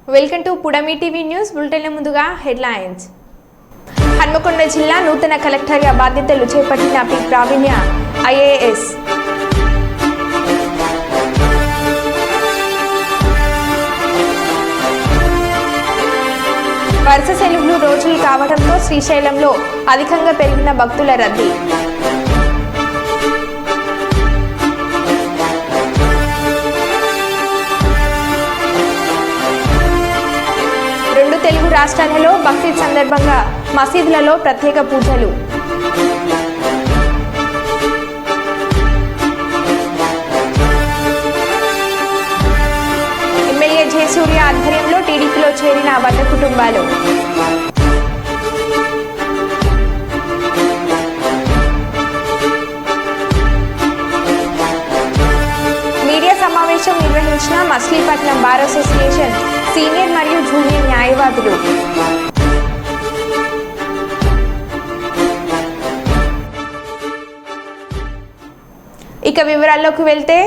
Welcome to పుడమి TV news bulletin. ముందుగా headlines. Hanamkonda జిల్లా నూతన కలెక్టర్గా బాధ్యతలు చేపట్టిన పి ప్రావీణ్య ఐఏఎస్. వరుస సెలవులు రోజులు కావడంతో శ్రీశైలంలో అధికంగా పెరిగిన భక్తుల రద్దీ. తెలుగు రాష్ట్రాలలో బక్రీద్ సందర్భంగా మసీదులలో ప్రత్యేక పూజలు. ఎమ్మెల్యే జయసూర్య ఆధ్వర్యంలో టీడీపీలో చేరిన 100 కుటుంబాలు. మీడియా సమావేశం నిర్వహించిన మచిలీపట్నం బార్ అసోసియేషన్ సీనియర్ మరియు జూనియర్ న్యాయవాదులు. ఇక వివరాల్లోకి వెళ్తే,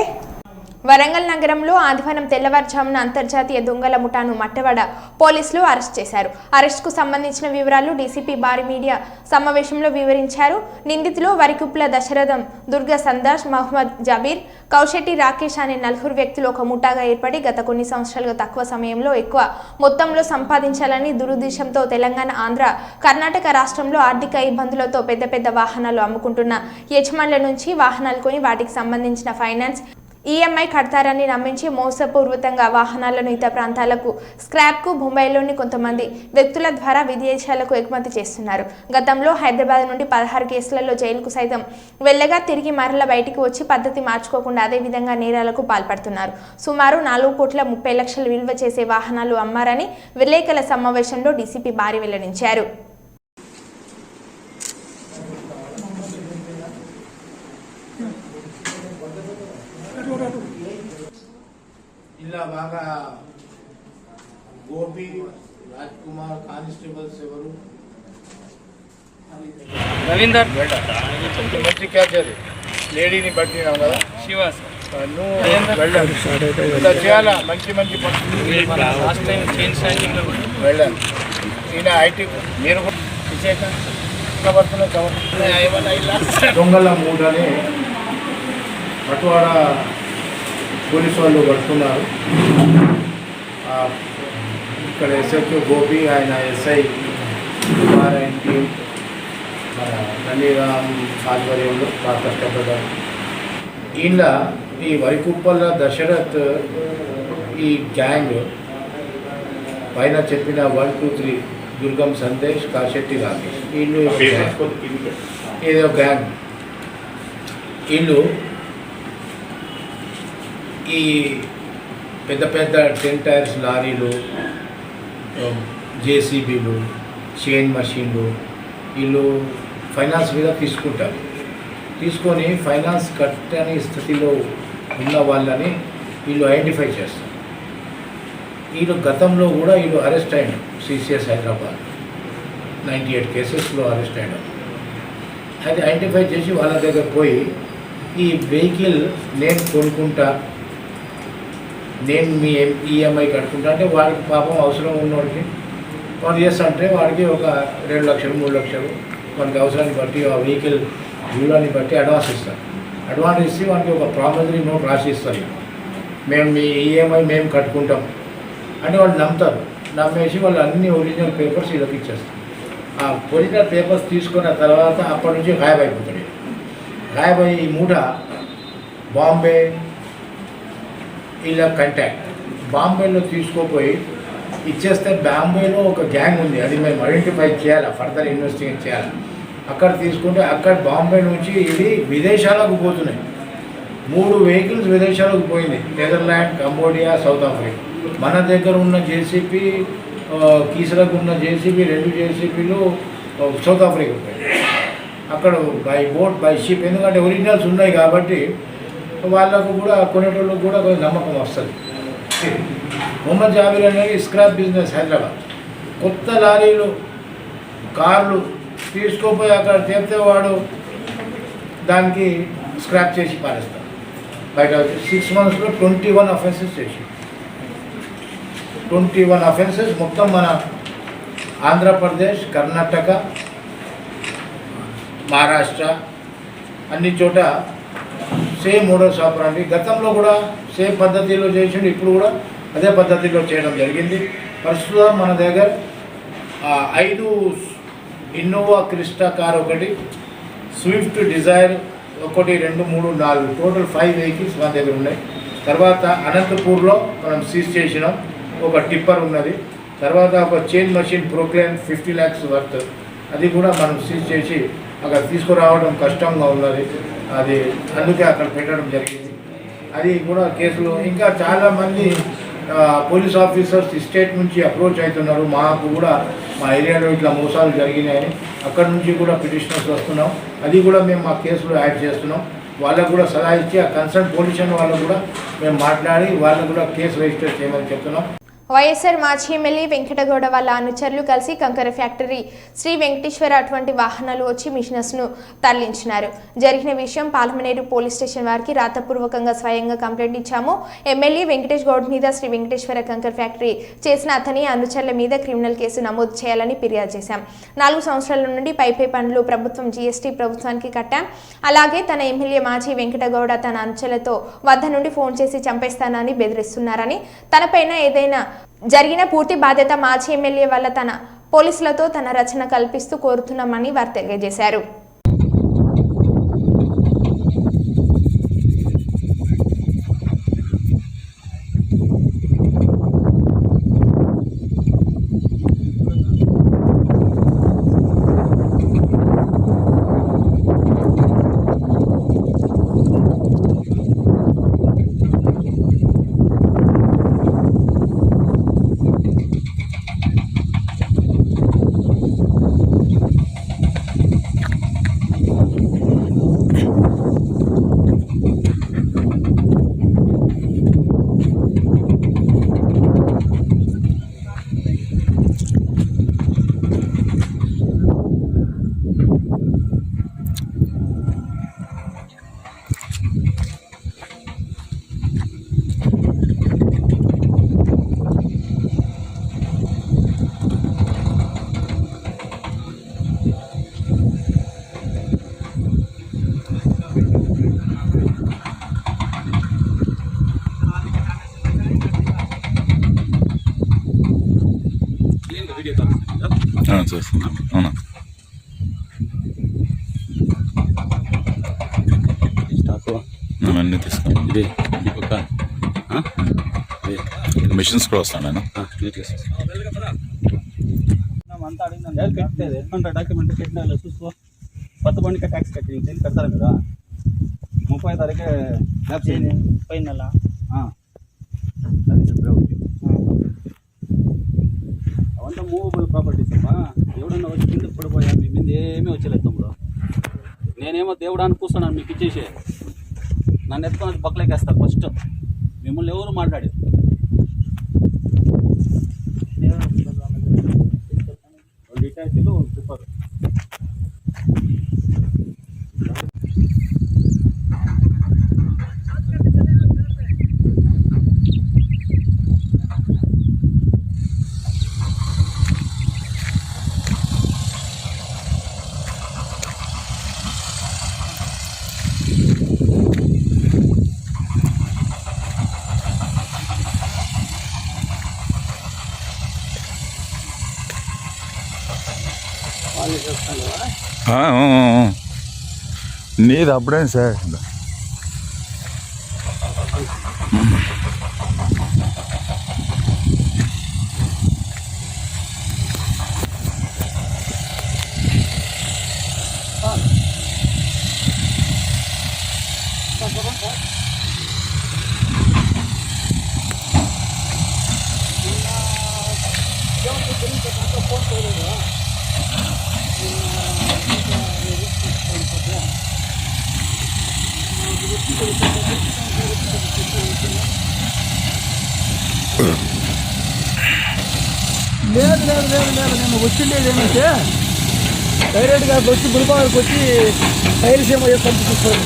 వరంగల్ నగరంలో ఆదివారం తెల్లవారుజామున అంతర్జాతీయ దొంగల ముఠాను మట్టవాడ పోలీసులు అరెస్ట్ చేశారు. అరెస్టుకు సంబంధించిన వివరాలు డీసీపీ బారి మీడియా సమావేశంలో వివరించారు. నిందితులు వరికుప్ల దశరథం, దుర్గా సందాష్, మహమ్మద్ జబీర్, కౌశెట్టి రాకేష్ అనే 4 వ్యక్తులు ఒక ముఠాగా ఏర్పడి గత కొన్ని సంవత్సరాలుగా తక్కువ సమయంలో ఎక్కువ మొత్తంలో సంపాదించాలని దురుద్దేశంతో తెలంగాణ, ఆంధ్ర, కర్ణాటక రాష్ట్రంలో ఆర్థిక ఇబ్బందులతో పెద్ద వాహనాలు అమ్ముకుంటున్న యజమానుల నుంచి వాహనాలు కొని వాటికి సంబంధించిన ఫైనాన్స్, ఈఎంఐ కడతారని నమ్మించి మోసపూర్వకంగా వాహనాలను ఇతర ప్రాంతాలకు స్క్రాప్కు ముంబైలోని కొంతమంది వ్యక్తుల ద్వారా విదేశాలకు ఎగుమతి చేస్తున్నారు. గతంలో హైదరాబాద్ నుండి 16 కేసులలో జైలుకు సైతం వెళ్ళగా తిరిగి మరల బయటికి వచ్చి పద్ధతి మార్చుకోకుండా అదే విధంగా నేరాలకు పాల్పడుతున్నారు. సుమారు 4,30,00,000 విలువ చేసే వాహనాలు అమ్మారని విలేకరుల సమావేశంలో డీసీపీ బారి వెల్లడించారు. ఇలా బాగా గోపి, రాజ్ కుమార్, కానిస్టేబుల్స్ ఎవరు, రవీందర్ మంచి క్యాచర్, లేడీని పట్టినాం కదా, శివ నువ్వు వెళ్ళాలి, ఇలా చేయాలా, మంచి లాస్ట్ టైం చైన్ స్నాచింగ్ వెళ్ళాలి. ఈయన ఐటీ మీరు దొంగల మూడని పట్టువాడ పోలీసు వాళ్ళు పడుతున్నారు. ఇక్కడ ఎస్హెచ్ఓ గోపి, ఆయన ఎస్ఐ ఆయన టీం, మన నందిరామ్ ఆధ్వర్యంలో బాగా కష్టపడ్డారు. ఈయన ఈ వరికుప్పల దశరథ్, ఈ గ్యాంగ్ పైన చెప్పిన 1, 2, 3 దుర్గం సందేశ్, కాశెట్టి రాకేష్, వీళ్ళు ఏదో గ్యాంగ్. వీళ్ళు ఈ పెద్ద 10 టైర్స్ లారీలు, జేసీబీలు, చైన్ మషీన్లు వీళ్ళు ఫైనాన్స్ మీద తీసుకుంటారు. తీసుకొని ఫైనాన్స్ కట్టని స్థితిలో ఉన్న వాళ్ళని వీళ్ళు ఐడెంటిఫై చేస్తారు. వీళ్ళు గతంలో కూడా వీళ్ళు అరెస్ట్ అయినారు. సిసిఎస్ హైదరాబాద్ 98 కేసెస్లో అరెస్ట్ అయినారు. అది ఐడెంటిఫై చేసి వాళ్ళ దగ్గర పోయి ఈ వెహికల్ నేను కొనుక్కుంటా, నేను మీ ఈఎంఐ కట్టుకుంటా అంటే వాడికి పాపం అవసరం ఉన్నవాడికి వాడు చేస్తా అంటే వాడికి ఒక 2 లక్షలు 3 లక్షలు మనకి అవసరాన్ని బట్టి ఆ వెహికల్ వ్యూలాన్ని బట్టి అడ్వాన్స్ ఇస్తారు. అడ్వాన్స్ ఇచ్చి వాడికి ఒక ప్రామిసరీ నోట్ రాసి ఇస్తారు. మేము మీ ఈఎంఐ మేము కట్టుకుంటాం అంటే వాళ్ళు నమ్ముతారు. నమ్మేసి వాళ్ళు అన్ని ఒరిజినల్ పేపర్స్ వీళ్ళకి ఇచ్చేస్తారు. ఆ ఒరిజినల్ పేపర్స్ తీసుకున్న తర్వాత అప్పటి నుంచి గాయబైపోతాడు. గాయబై ఈ మూట బాంబే ఇలా కాంటాక్ట్ బాంబేలో తీసుకోపోయి ఇచ్చేస్తే, బాంబేలో ఒక గ్యాంగ్ ఉంది, అది మేము ఐడెంటిఫై చేయాలి, ఫర్దర్ ఇన్వెస్టిగేట్ చేయాలి. అక్కడ తీసుకుంటే అక్కడ బాంబే నుంచి ఇది విదేశాలకు పోతున్నాయి. 3 వెహికల్స్ విదేశాలకు పోయింది, నెదర్లాండ్, కంబోడియా, సౌత్ ఆఫ్రికా. మన దగ్గర ఉన్న జేసీపీ, కీసరకు ఉన్న జేసీబీ 2 జేసీబీలు సౌత్ ఆఫ్రికా పోయింది. అక్కడ బై బోట్, బై షిప్, ఎందుకంటే ఒరిజినల్స్ ఉన్నాయి కాబట్టి వాళ్ళకు కూడా కొనేటోళ్ళకు కూడా కొంచెం నమ్మకం వస్తుంది. మొహమ్మద్ జాబీర్ అనేది స్క్రాప్ బిజినెస్ హైదరాబాద్. కొత్త లారీలు, కార్లు తీసుకోపోయి అక్కడ చెప్తే వాడు దానికి స్క్రాప్ చేసి పారేస్తాడు. బయట 6 monthsలో 21 అఫెన్సెస్ చేసి 21 అఫెన్సెస్ మొత్తం మన ఆంధ్రప్రదేశ్, కర్ణాటక, మహారాష్ట్ర అన్ని చోట సేమ్ మోడల్స్ ఆపరండి. గతంలో కూడా సేమ్ పద్ధతిలో చేసిండు, ఇప్పుడు కూడా అదే పద్ధతిలో చేయడం జరిగింది. ప్రస్తుతం మన దగ్గర 5 ఇన్నోవా క్రిస్టా కార్, ఒకటి స్విఫ్ట్ డిజైర్, 1 2 3 4 టోటల్ 5 వెహికల్స్ మన దగ్గర ఉన్నాయి. తర్వాత అనంతపూర్లో మనం సీజ్ చేసినాం, ఒక టిప్పర్ ఉన్నది. తర్వాత ఒక చైన్ మషిన్ ప్రోక్లైన్ 50 lakhs వర్త్, అది కూడా మనం సీజ్ చేసి అక్కడ తీసుకురావడం కష్టంగా ఉన్నది, అది అందుకే అక్కడ పెట్టడం జరిగింది. అది కూడా కేసులు ఇంకా చాలామంది పోలీస్ ఆఫీసర్స్ స్టేట్ నుంచి అప్రోచ్ అవుతున్నారు. మాకు కూడా మా ఏరియాలో ఇట్లా మోసాలు జరిగినాయని అక్కడ నుంచి కూడా పిటిషనర్స్ వస్తున్నాం. అది కూడా మేము మా కేసులో యాడ్ చేస్తున్నాం. వాళ్ళకు కూడా సలహా ఇచ్చి ఆ కన్సర్న్ పోలీస్ వాళ్ళకు కూడా మేము మాట్లాడి వాళ్ళకు కూడా కేసు రిజిస్టర్ చేయమని చెప్తున్నాం. వైఎస్ఆర్ మాజీ ఎమ్మెల్యే వెంకటగౌడ వాళ్ళ అనుచరులు కలిసి కంకర ఫ్యాక్టరీ శ్రీ వెంకటేశ్వర అటువంటి వాహనాలు వచ్చి మిషనర్స్ను తరలించినారు. జరిగిన విషయం పాలమనేరు పోలీస్ స్టేషన్ వారికి రాతపూర్వకంగా స్వయంగా కంప్లైంట్ ఇచ్చాము. ఎమ్మెల్యే వెంకటేష్ గౌడ్ మీద శ్రీ వెంకటేశ్వర కంకర ఫ్యాక్టరీ చేసిన అతని అనుచరుల మీద క్రిమినల్ కేసు నమోదు చేయాలని ఫిర్యాదు చేశాం. 4 సంవత్సరాల నుండి పై పనులు ప్రభుత్వం జీఎస్టీ ప్రభుత్వానికి కట్టాం. అలాగే తన ఎమ్మెల్యే మాజీ వెంకటగౌడ తన అనుచరులతో వద్ద నుండి ఫోన్ చేసి చంపేస్తానని బెదిరిస్తున్నారని, తనపైన ఏదైనా జరిగిన పూర్తి బాధ్యత మాజీ ఎమ్మెల్యే వల్ల తన పోలీసులతో తన రచన కల్పిస్తూ కోరుతున్నామని వారు తెలియజేశారు. చేస్తున్నాం. అవునా అవన్నీ తీసుకోండి. మిషన్స్ కూడా వస్తాను నేను అంతా అడిగిందంటే కట్టేది ఎంత డాక్యుమెంట్ కట్టినా చూసుకో. కొత్త బండికి ట్యాక్స్ కట్టి దీన్ని కడతారు కదా. 30వ తారీఖే పైన నెల అది ఫిబ్రవరి. అవంతా మూవబుల్ ప్రాపర్టీస్ అమ్మా. ఎవడన్నా వచ్చి కిందకు పడిపోయా మీ మీద ఏమీ వచ్చలేదు తమ్ముడు. నేనేమో దేవుడాన్ని కూర్చున్నాను మీకు ఇచ్చేసి నన్ను ఎత్తుకొని పక్కలేకేస్తారు. ఫస్ట్ మిమ్మల్ని ఎవరు మాట్లాడారు? డిటాచీలు ప్రిఫర్ నీది అప్పుడే సార్. లేదు లేదు లేదు లేదు నేను వచ్చిండేది ఏమంటే డైరెక్ట్గా వచ్చి గురుబాబుకి వచ్చి టైల్స్ ఏమో పంపిస్తారు.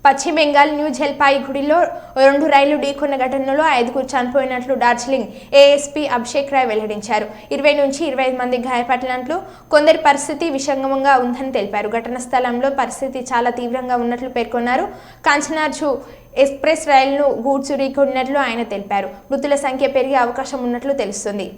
పశ్చిమ బెంగాల్ న్యూ జల్పాయిగూడిలో 2 రైళ్లు ఢీకొన్న ఘటనలో 5 చనిపోయినట్లు డార్జిలింగ్ ఏఎస్పీ అభిషేక్ రాయ్ వెల్లడించారు. 20 నుంచి 25 మంది గాయపడినట్లు, కొందరి పరిస్థితి విషమంగా ఉందని తెలిపారు. ఘటనా స్థలంలో పరిస్థితి చాలా తీవ్రంగా ఉన్నట్లు పేర్కొన్నారు. కాంచనార్జు ఎక్స్ప్రెస్ రైలును గూడ్స్ ఢీకొన్నట్లు ఆయన తెలిపారు. మృతుల సంఖ్య పెరిగే అవకాశం ఉన్నట్లు తెలుస్తుంది.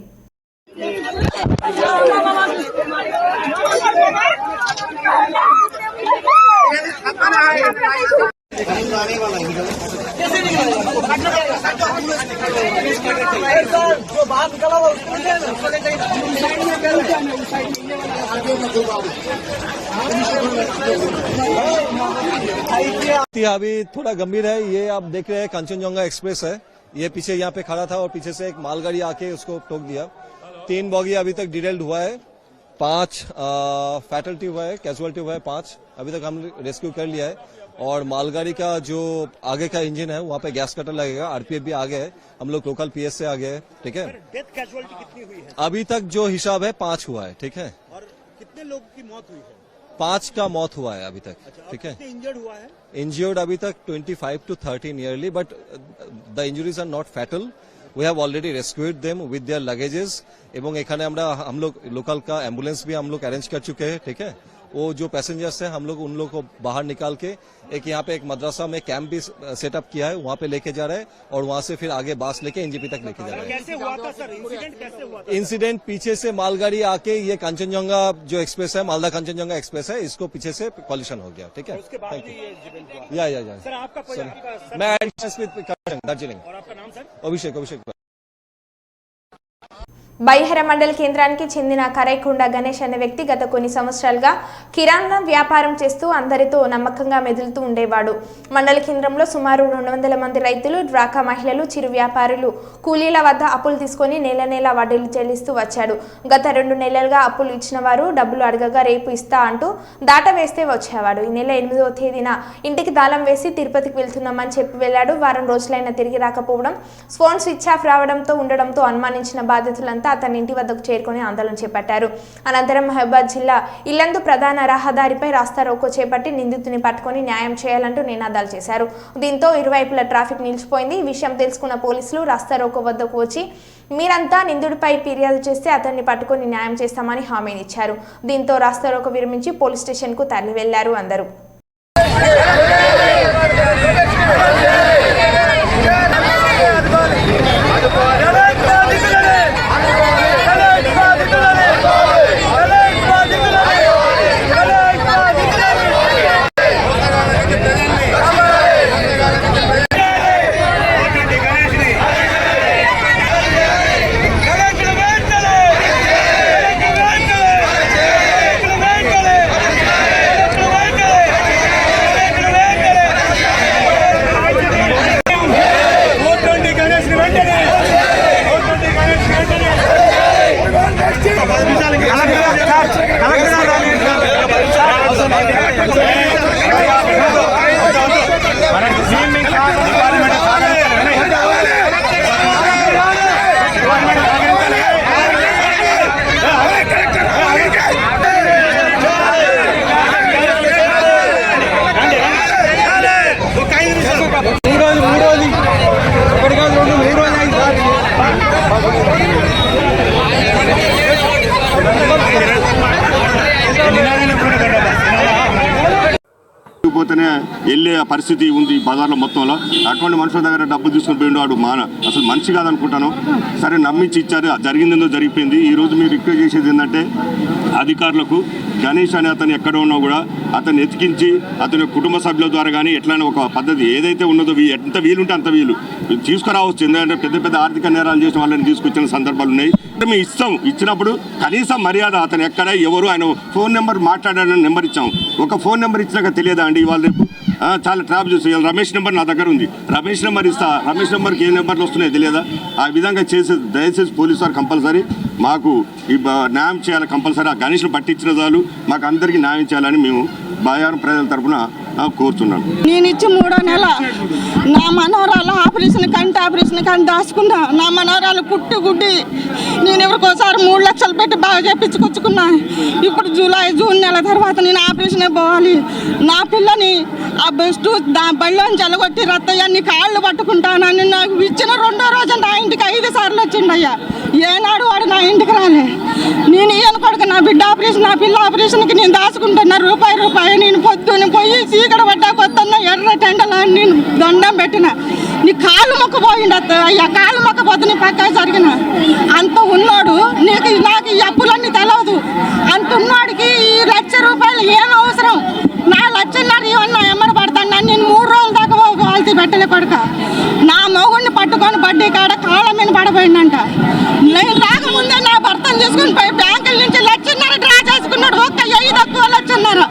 अभी थोड़ा गंभीर है। ये आप देख रहे हैं कंचनजंगा एक्सप्रेस है। ये पीछे यहाँ पे खड़ा था और पीछे से एक मालगाड़ी आके उसको ठोक दिया। 3 बॉगी अभी तक डिटेल्ड हुआ है, 5 फैटलिटी हुआ है, कैजुअलिटी हुआ है 5। अभी तक हम रेस्क्यू कर लिया है। और मालगाड़ी का जो आगे का इंजन है वहाँ पे गैस कटर लगेगा। आरपीएफ भी आगे है, हम लोग लोकल पीएस से आगे है। ठीक है, डेथ कैजुअलिटी कितनी हुई है? अभी तक जो हिसाब है 5 हुआ है। ठीक है, और कितने लोग की मौत हुई है? 5 का मौत हुआ है अभी तक। ठीक है, इंजर्ड हुआ है? इंजर्ड अभी तक 25 to 30 nearly, but the injuries are not fatal. We have already rescued them with their luggages. एवं एखाने हम लोग लोकल का एम्बुलेंस भी हम लोग अरेंज कर चुके हैं। ठीक है, वो जो पैसेंजर्स है हम लोग उन लोग को बाहर निकाल के एक यहाँ पे एक मदरसा में कैंप भी सेटअप किया है, वहाँ पे लेके जा रहे हैं और वहाँ से फिर आगे बास लेके एनजीपी तक लेके जा रहे हैं। कैसे हुआ था सर इंसिडेंट? कैसे हुआ था? इंसिडेंट पीछे से मालगाड़ी आके ये कंचनजंगा जो एक्सप्रेस है, मालदा कंचनजंगा एक्सप्रेस है, इसको पीछे से कॉलिशन हो गया। ठीक है, उसके बाद थैंक ये इंसिडेंट हुआ। यू। या सर आपका सर, सर, मैं दार्जिलिंग। और आपका नाम सर? अभिषेक బైహర మండల కేంద్రానికి చెందిన కరైకొండ గణేష్ అనే వ్యక్తి గత కొన్ని సంవత్సరాలుగా కిరాణా వ్యాపారం చేస్తూ అందరితో నమ్మకంగా మెదులుతూ ఉండేవాడు. మండల కేంద్రంలో సుమారు 200 మంది రైతులు, డ్వాక్రా మహిళలు, చిరు వ్యాపారులు కూలీల వద్ద అప్పులు తీసుకొని నెల వడ్డీలు చెల్లిస్తూ వచ్చాడు. గత 2 నెలలుగా అప్పులు ఇచ్చిన వారు డబ్బులు అడగగా రేపు ఇస్తా అంటూ దాట వేస్తే వచ్చేవాడు. ఈ నెల 8వ తేదీన ఇంటికి తాళం వేసి తిరుపతికి వెళ్తున్నామని చెప్పి వెళ్ళాడు. వారం రోజులైనా తిరిగి రాకపోవడం, ఫోన్ స్విచ్ ఆఫ్ రావడంతో ఉండడంతో అనుమానించిన బాధితులంతా అతని ఇంటి వద్దకు చేరుకొని ఆందోళన చేపట్టారు. అనంతరం మహబూబాబాద్ జిల్లా ఇల్లందు ప్రధాన రహదారిపై రాస్తా రోకో చేపట్టి నిందితుని పట్టుకొని న్యాయం చేయాలంటూ నినాదాలు చేశారు. దీంతో ఇరువైపుల ట్రాఫిక్ నిలిచిపోయింది. ఈ విషయం తెలుసుకున్న పోలీసులు రాస్తా రోకో వద్దకు వచ్చి మీరంతా నిందితుడిపై ఫిర్యాదు చేస్తే అతన్ని పట్టుకొని న్యాయం చేస్తామని హామీనిచ్చారు. దీంతో రాస్తా రోకో విరమించి పోలీస్ స్టేషన్ కు తరలి వెళ్లారు అందరూ. పోతేనే వెళ్ళే పరిస్థితి ఉంది బజార్లో మొత్తంలో. అటువంటి మనుషుల దగ్గర డబ్బులు తీసుకుని పోయిండు వాడు అసలు మనిషి కాదనుకుంటాను. సరే నమ్మించి ఇచ్చారు, జరిగిందేందో జరిగిపోయింది. ఈరోజు మీరు రిక్వెస్ట్ చేసేది ఏంటంటే అధికారులకు గణేష్ అనే అతను ఎక్కడ ఉన్నా కూడా అతన్ని ఎతికించి అతని కుటుంబ సభ్యుల ద్వారా కానీ ఎట్లయినా ఒక పద్ధతి ఏదైతే ఉన్నదో ఎంత వీలుంటే అంత వీలు తీసుకురావచ్చు. ఎందుకంటే పెద్ద పెద్ద ఆర్థిక నేరాలు చేసిన వాళ్ళని తీసుకొచ్చిన సందర్భాలు ఉన్నాయి. మేము ఇచ్చినప్పుడు కనీసం మర్యాద అతను ఎక్కడ ఎవరు ఆయన ఫోన్ నెంబర్ మాట్లాడాలని నెంబర్ ఇచ్చాం. ఒక ఫోన్ నెంబర్ ఇచ్చినాక తెలియదా అండి? ఇవాళ రేపు చాలా ట్రాప్ చేసి రమేష్ నెంబర్ నా దగ్గర ఉంది, రమేష్ నెంబర్ ఇస్తా, రమేష్ నెంబర్కి ఏ నెంబర్లు వస్తున్నాయో తెలియదా? ఆ విధంగా చేసే దయచేసి పోలీసు వారు కంపల్సరీ మాకు ఈ న్యాయం చేయాలి. కంపల్సరీ ఆ గణేష్ను పట్టించిన చాలు మాకు అందరికీ న్యాయం చేయాలని మేము బయ్యారం ప్రజల తరఫున కోరుతున్నాను. నేను ఇచ్చి 3వ నెల నా మనవరాలు కంటి ఆపరేషన్ దాచుకున్నా. నా మనవరాలు పుట్టి గుడ్డి నేను ఎవరికోసారి 3 లక్షలు పెట్టి బాగా చేపించుకొచ్చుకున్నా. ఇప్పుడు జూన్ నెల తర్వాత నేను ఆపరేషన్ పోవాలి. నా పిల్లని ఆ బెస్ట్ బళ్ళోంచి చెలగొట్టి రత్తయ్యాన్ని కాళ్ళు పట్టుకుంటానని నాకు ఇచ్చిన 2వ రోజు నా ఇంటికి 5 సార్లు వచ్చిండయ్యా. ఏనాడు వాడు నా ఇంటికి రాలే. నేను ఈయన కొడుకు నా బిడ్డ ఆపరేషన్ నా పిల్ల ఆపరేషన్కి నేను దాచుకుంటున్నా రూపాయి. నేను పొద్దున్న పోయి చీకడ పడ్డా కొత్తన్న ఎర్ర టెండలో నేను దండం పెట్టిన. నీ కాళ్ళు మొక్కపోయిండు అయ్యా, కాళ్ళు మొక్కపోతే నీ పక్క జరిగిన అంత ఉన్నాడు. నాకు ఈ అప్పులన్నీ తెలవదు. అంత ఉన్నాడికి ఈ ₹1,00,000 ఏం అవసరం? నా 1,00,000 ఇవన్నా ఎమ్మడి పడతాను. నేను 3 రోజుల దాకా వాల్తీ పెట్టలే కొడుక. నా మొగుడిని పట్టుకొని బడ్డీ కాడ కాళ్ళ మీద పడబోయిందంట. నేను రాకముందే నా భర్తను తీసుకుని పోయి బ్యాంకుల నుంచి ₹1,00,000 డ్రా చేసుకున్నాడు. ఒక్క 5 తక్కువ ₹1,00,000.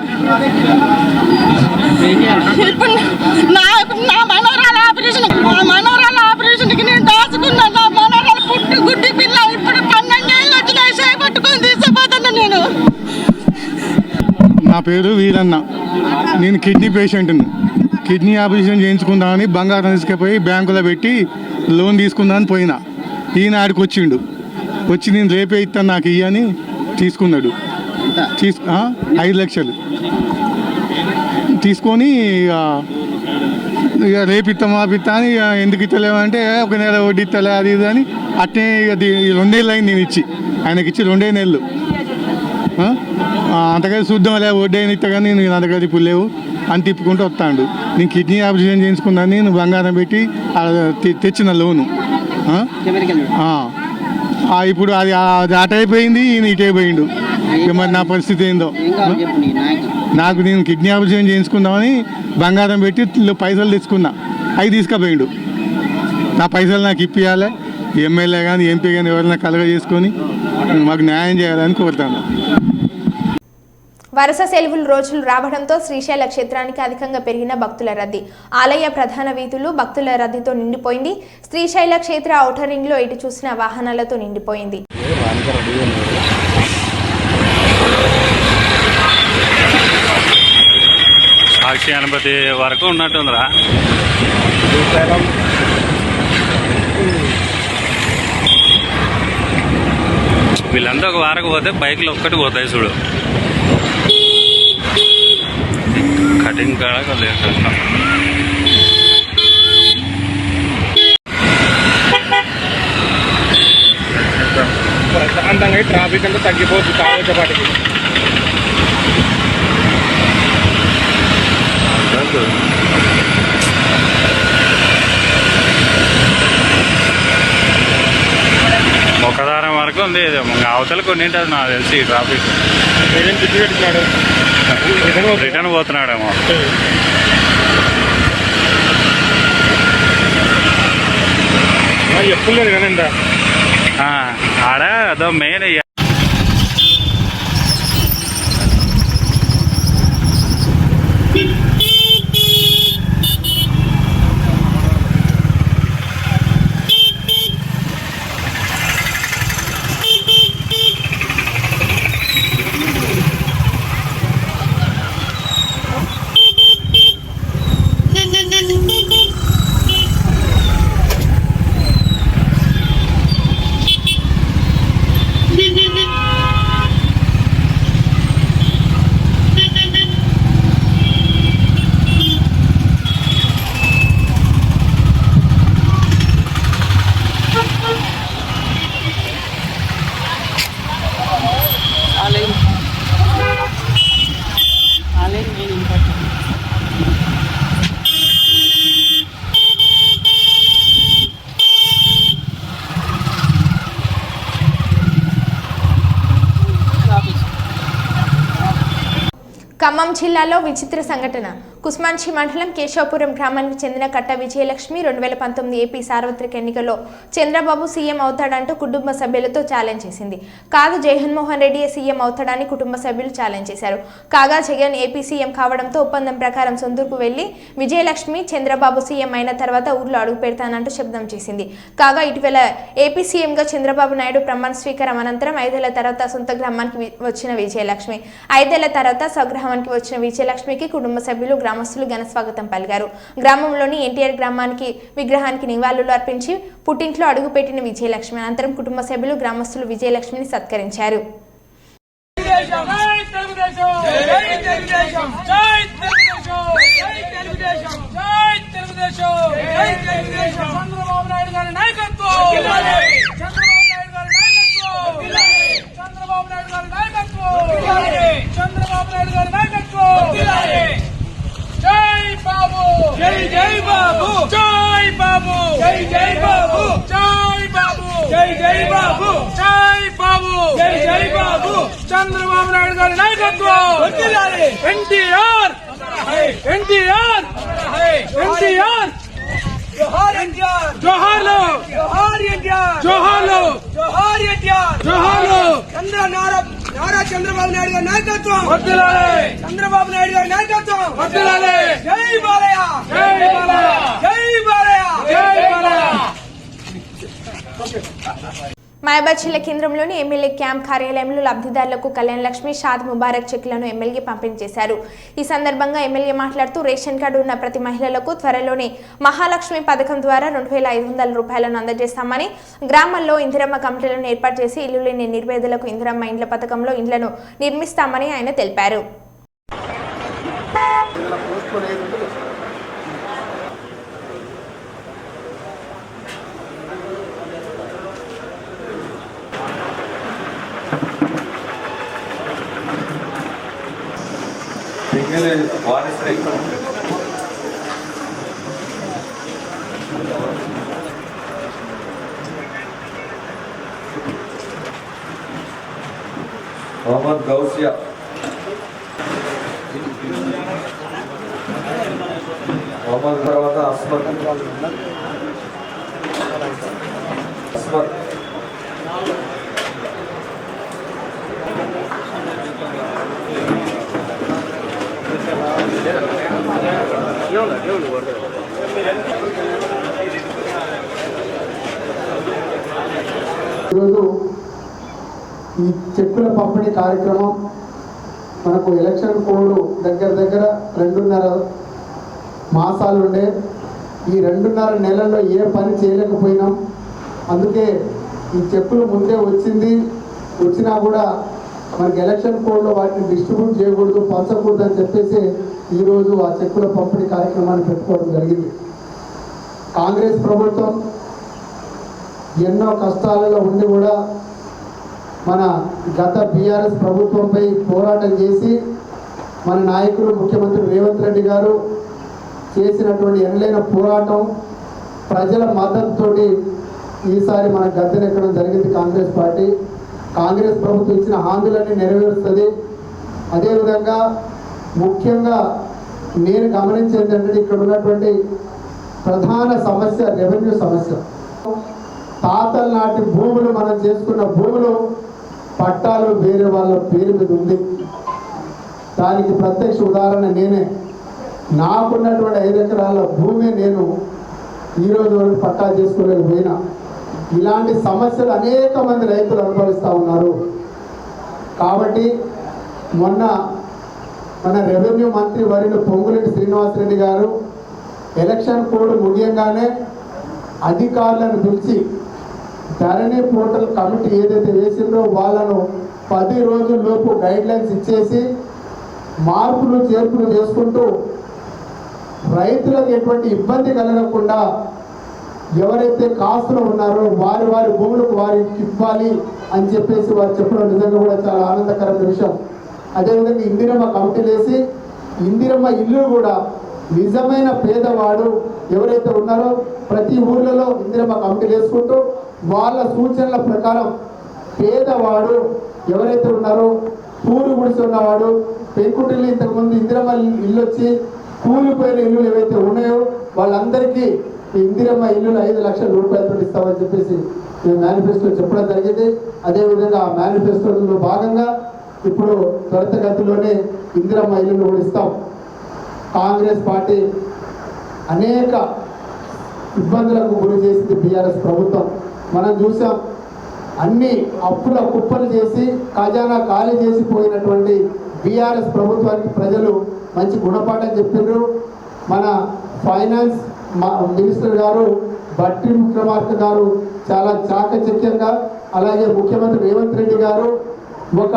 ఇప్పుడు నా మనవరాల ఆపరేషన్కి నేను దాచుకున్నా. నా మనవరాలు పుట్టి గుడ్డి పిల్ల ఇప్పుడు 12 ఏళ్ళు వచ్చినాయి. చేపట్టుకొని తీసుకుపోతున్నా నేను. నా పేరు వీరన్న. నేను కిడ్నీ పేషెంట్ని. కిడ్నీ ఆపరేషన్ చేయించుకుందామని బంగారం తీసుకుపోయి బ్యాంకులో పెట్టి లోన్ తీసుకుందామని పోయినా. ఈయన ఆడికి వచ్చి నేను రేపే ఇస్తాను నాకు ఇయ్యని తీసుకున్నాడు. 5 లక్షలు తీసుకొని ఇక రేపు ఇస్తామా అని ఎందుకు ఇస్తలేమంటే ఒక నెల వడ్డీ ఇస్తలే అది ఇది అని అట్నే ఇక 2 నెలలు అయింది నేను ఇచ్చి. ఆయనకి ఇచ్చి 2 నెలలు. అంతగా చూద్దాం లే వడ్డీ అయిన ఇస్తా కానీ నేను అంతగా ఇప్పుడు లేవు అని తిప్పుకుంటూ వస్తాడు. నేను కిడ్నీ ఆపరేషన్ చేయించుకున్నాను. నేను బంగారం పెట్టి తెచ్చిన లోను. ఇప్పుడు అది అటు అయిపోయింది, ఈయన ఇటు అయిపోయిండు. మరి నా పరిస్థితి ఏందో. నేను కిడ్నీ ఆపరేషన్ చేయించుకుందామని బంగారం పెట్టి పైసలు తెచ్చుకున్నా. అవి తీసుకుపోయిండు. నా పైసలు నాకు ఇప్పియాలి. ఎమ్మెల్యే కానీ ఎంపీ కానీ ఎవరైనా కలగ చేసుకొని మాకు న్యాయం చేయాలని కోరుతాను. వరుస సెలవులు రోజులు రావడంతో శ్రీశైల క్షేత్రానికి అధికంగా పెరిగిన భక్తుల రద్దీ. ఆలయ ప్రధాన వీధులు భక్తుల రద్దీతో నిండిపోయింది. శ్రీశైల క్షేత్ర ఔటర్ రింగ్ లో ఎటు చూసిన వాహనాలతో నిండిపోయింది. సాక్షి గణపతి వరకు ఉన్నట్టుందిరా. వీళ్ళంతా ఒక వారకు పోతే బైక్లు ఒక్కటి పోతాయి చూడు. కటింగ్ కాడ కొద్దిగా కష్టం. ప్రశాంతంగా ట్రాఫిక్ అంతా తగ్గిపోతుంది కావచ్చపాటికి. మొక్కదారం వరకు ఉంది. అవతల కొన్ని ఉంటుంది నాకు తెలిసి ట్రాఫిక్. రిటర్న్ పోతున్నాడేమో. ఎప్పుడు లేదు కానీ ఆడ అదో మెయిన్. ఖమ్మం జిల్లాలో విచిత్ర సంఘటన. కుస్మాన్షి మండలం కేశవపురం గ్రామానికి చెందిన కట్ట విజయలక్ష్మి 2019 ఏపీ సార్వత్రిక ఎన్నికల్లో చంద్రబాబు సీఎం అవుతాడంటూ కుటుంబ సభ్యులతో ఛాలెంజ్ చేసింది. కాదు జగన్మోహన్ రెడ్డి సీఎం అవుతాడని కుటుంబ సభ్యులు ఛాలెంజ్ చేశారు. కాగా జగన్ ఏపీ సీఎం కావడంతో ఒప్పందం ప్రకారం సొంతూరుకు వెళ్లి విజయలక్ష్మి చంద్రబాబు సీఎం అయిన తర్వాత ఊర్లో అడుగు పెడతానంటూ శబ్దం చేసింది. కాగా ఇటీవల ఏపీ సీఎంగా చంద్రబాబు నాయుడు ప్రమాణ స్వీకారం అనంతరం 5 ఏళ్ల తర్వాత సొంత గ్రామానికి వచ్చిన విజయలక్ష్మి 5 ఏళ్ల తర్వాత స్వగ్రామానికి వచ్చిన విజయలక్ష్మికి కుటుంబ సభ్యులు గ్రామస్తులు ఘన స్వాగతం పలికారు. గ్రామంలోని ఎన్టీఆర్ గ్రామానికి విగ్రహానికి నివాళులు అర్పించి పుట్టింట్లో అడుగుపెట్టిన విజయలక్ష్మి అనంతరం కుటుంబ సభ్యులు గ్రామస్తులు విజయలక్ష్మిని సత్కరించారు. చంద్రబాబు నాయుడు గారి నాయకత్వం ఎన్టీఆర్ ఎన్టీఆర్ ఎన్టీఆర్ జోహార్లు జోహార్లు జోహార్లు నారా చంద్రబాబు నాయుడు గారి నాయకత్వం చంద్రబాబు నాయుడు గారి నాయకత్వం జై బాలయ్య జై బాలయ్య జై బాలయ్య జై బాలయ్య. మహబూబాబాద్ జిల్లా కేంద్రంలోని ఎమ్మెల్యే క్యాంప్ కార్యాలయంలో లబ్ధిదారులకు కళ్యాణ లక్ష్మి షాద్ ముబారక్ చెక్లను ఎమ్మెల్యే పంపిణీ చేశారు. ఈ సందర్భంగా ఎమ్మెల్యే మాట్లాడుతూ రేషన్ కార్డు ఉన్న ప్రతి మహిళలకు త్వరలోనే మహాలక్ష్మి పథకం ద్వారా 2500 రూపాయలను అందజేస్తామని, గ్రామాల్లో ఇందిరమ్మ కమిటీలను ఏర్పాటు చేసి ఇల్లు లేని నిర్వేదులకు ఇందిరమ్మ ఇండ్ల పథకంలో ఇండ్లను నిర్మిస్తామని ఆయన తెలిపారు. मोहम्मद गौसिया मोहम्मद తర్వాత అస్మత్ అస్మత్ ఈరోజు ఈ చెక్కుల పంపిణీ కార్యక్రమం మనకు ఎలక్షన్ కోడ్ దగ్గర 2.5 మాసాలు ఉండే. ఈ 2.5 నెలల్లో ఏ పని చేయలేకపోయినాం. అందుకే ఈ చెక్కులు ముందే వచ్చినా కూడా మనకి ఎలక్షన్ కోడ్లో వాటిని డిస్ట్రిబ్యూట్ చేయకూడదు, పంచకూడదు అని చెప్పేసి ఈరోజు ఆ చెక్కుల పంపిణీ కార్యక్రమాన్ని పెట్టుకోవడం జరిగింది. కాంగ్రెస్ ప్రభుత్వం ఎన్నో కష్టాలలో ఉండి కూడా మన గత బీఆర్ఎస్ ప్రభుత్వంపై పోరాటం చేసి మన నాయకులు ముఖ్యమంత్రి రేవంత్ రెడ్డి గారు చేసినటువంటి ఎనలేన పోరాటం ప్రజల మద్దతుతోటి ఈసారి మన గద్దెనెక్కడం జరిగింది. కాంగ్రెస్ ప్రభుత్వం ఇచ్చిన హామీలన్నీ నెరవేరుస్తుంది. అదేవిధంగా ముఖ్యంగా నేను గమనించేది ఏంటంటే ఇక్కడ ఉన్నటువంటి ప్రధాన సమస్య రెవెన్యూ సమస్య. తాతల నాటి భూములు మనం చేసుకున్న భూములు పట్టాలు వేరే వాళ్ళ పేరు మీద ఉంది. దానికి ప్రత్యక్ష ఉదాహరణ నేనే. నాకున్నటువంటి 5 ఎకరాల భూమి నేను ఈరోజు వరకు పట్టా చేసుకోలేకపోయినా. ఇలాంటి సమస్యలు అనేక మంది రైతులు అనుభవిస్తూ ఉన్నారు. కాబట్టి మొన్న మన రెవెన్యూ మంత్రి వర్యులు పొంగులేటి శ్రీనివాసరెడ్డి గారు ఎలక్షన్ కోడ్ ముగియంగానే అధికారులను పిలిచి ధరణి పోర్టల్ కమిటీ ఏదైతే వేసిందో వాళ్ళను 10 రోజుల్లోపు గైడ్లైన్స్ ఇచ్చేసి మార్పులు చేర్పులు చేసుకుంటూ రైతులకు ఎటువంటి ఇబ్బంది కలగకుండా ఎవరైతే కాస్తులు ఉన్నారో వారి భూములకు వారికి ఇవ్వాలి అని చెప్పేసి వారు చెప్పడం నిజంగా కూడా చాలా ఆనందకరమైన విషయం. అదేవిధంగా ఇందిరమ్మ కమిటీలు వేసి ఇందిరమ్మ ఇల్లు కూడా నిజమైన పేదవాడు ఎవరైతే ఉన్నారో ప్రతి ఊర్లలో ఇందిరమ్మ కమిటీలు వేసుకుంటూ వాళ్ళ సూచనల ప్రకారం పేదవాడు ఎవరైతే ఉన్నారో పూలు గుడిసి ఉన్నవాడు పెంకుటిల్లు ఇంతకుముందు ఇందిరమ్మ ఇల్లు వచ్చి కూలిపోయిన ఇల్లులు ఏవైతే ఉన్నాయో వాళ్ళందరికీ ఇందిరమ్మ ఇల్లులు 5 లక్షల రూపాయలతో ఇస్తామని చెప్పేసి మేము మేనిఫెస్టో చెప్పడం జరిగింది. అదేవిధంగా ఆ మేనిఫెస్టోలో భాగంగా ఇప్పుడు త్వరితగతిలోనే ఇందిరమ్మ ఇల్లులు కూడా ఇస్తాం. కాంగ్రెస్ పార్టీ అనేక ఇబ్బందులకు గురి చేసింది బీఆర్ఎస్ ప్రభుత్వం. మనం చూసాం అన్ని అప్పుల కుప్పలు చేసి ఖజానా ఖాళీ చేసిపోయినటువంటి బీఆర్ఎస్ ప్రభుత్వానికి ప్రజలు మంచి గుణపాఠం చెప్పిండ్రు. మన ఫైనాన్స్ మినిస్టర్ గారు బట్టి విక్రమార్క గారు చాలా చాకచక్యంగా, అలాగే ముఖ్యమంత్రి రేవంత్ రెడ్డి గారు ఒక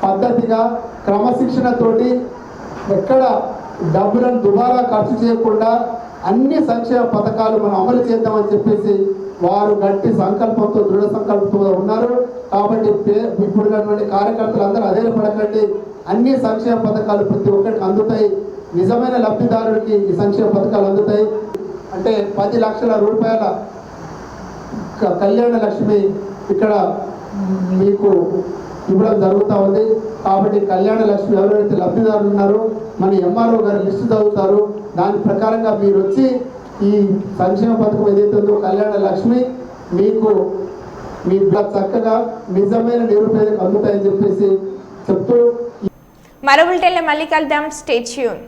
పద్ధతిగా క్రమశిక్షణతోటి ఎక్కడ డబ్బులను దుబారా ఖర్చు చేయకుండా అన్ని సంక్షేమ పథకాలు మనం అమలు చేద్దామని చెప్పేసి వారు గట్టి సంకల్పంతో దృఢ సంకల్పంతో ఉన్నారు. కాబట్టి ఇప్పుడున్నటువంటి కార్యకర్తలు అందరూ అదే పడకండి, అన్ని సంక్షేమ పథకాలు ప్రతి ఒక్కరికి అందుతాయి, నిజమైన లబ్ధిదారుడికి ఈ సంక్షేమ పథకాలు అందుతాయి. అంటే 10 లక్షల రూపాయల కళ్యాణ లక్ష్మి ఇక్కడ మీకు ఇవ్వడం జరుగుతూ ఉంది. కాబట్టి కళ్యాణ లక్ష్మి ఎవరైతే లబ్ధిదారులు ఉన్నారో మన ఎంఆర్ఓ గారు లిస్టు చదువుతారు, దాని ప్రకారంగా మీరు వచ్చి ఈ సంక్షేమ పథకం ఏదైతే ఉందో కళ్యాణ లక్ష్మి మీకు మీ చక్కగా నిజమైన నిరుపేదకు అందుతాయని చెప్పేసి చెప్తూ మరో బులెటిన్లో మళ్ళీ కలుద్దాం. Stay tune.